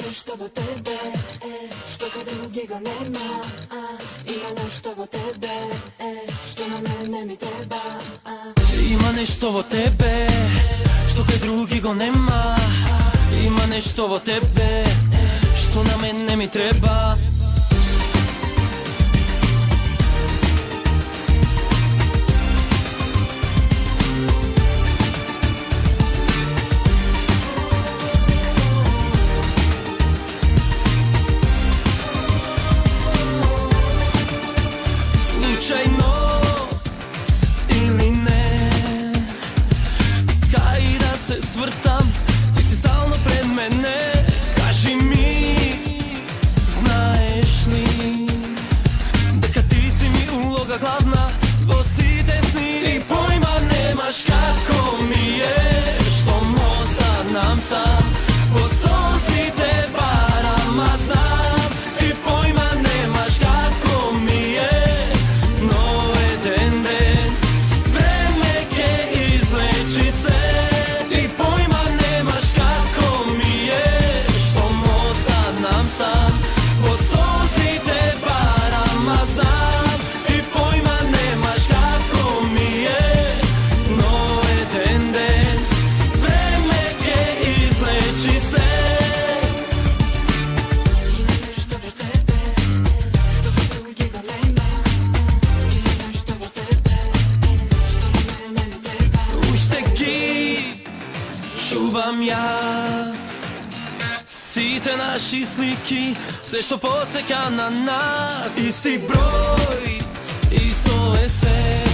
nešto od tebe, što kod drugega nema. Ima nešto od tebe, što na mene mi treba. Ima nešto od tebe, što kod drugega nema. Ima nešto od tebe, što na mene mi treba. Slučajno ili ne, kaj da se svrtam, ti si stalno pred mene. Kaži mi, znaješ li da kad ti si mi uloga glavna, vosi desni. Ti pojma nemaš kako mi je, što mozga nam sam, po solzi te baram, a znam. Ti pojma nemaš kako mi je, no jedan den vreme ke izleči se. Ti pojma nemaš kako mi je, što mozga nam sam, po solzi te baram, a znam. Ti pojma nemaš kako mi je, no jedan den vreme ke izleči se. Čuvam jaz site naši sliki, sve što podsjeća na nas. Isti broj, isto je sve.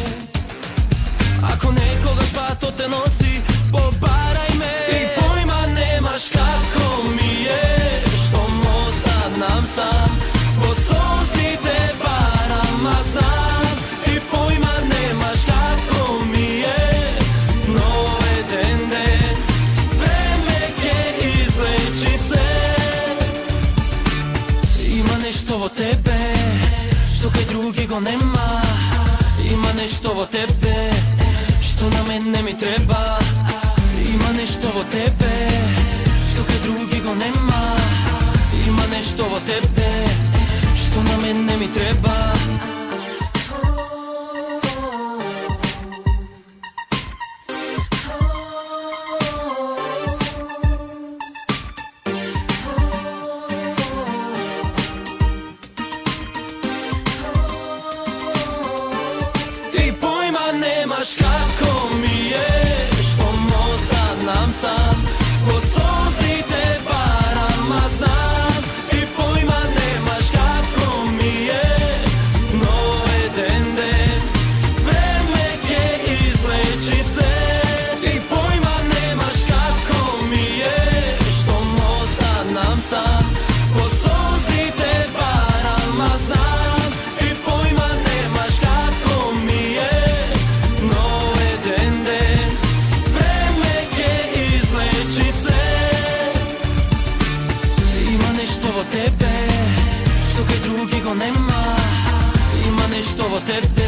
Ako nekoga špato te nosi, pobaraj me. Ti pojma nemaš kako mi je, što mozga nam sam, po solzi te baram, a znam. Ti pojma nemaš kako mi je, no jedan den vreme ke izleči se. Ima nešto od tebe, što kaj drugega nema. Ima nešto od tebe, što na mene mi treba. Ima nešto od tebe, što kaj drugega nema. Ima nešto od tebe, što na mene mi treba. Ti pojma nemaš kako mi je, što mozga nam sam, po solzi te baram, a znam. Ti pojma nemaš kako mi je, no jedan den vreme ke izleči se. Ti pojma nemaš kako mi je, što mozga nam sam, po solzi te baram, a znam. Ti pojma nemaš kako mi je, no jedan den vreme ke izleči se. Ima nešto od tebe, što kaj drugega nema. Ima nešto od tebe,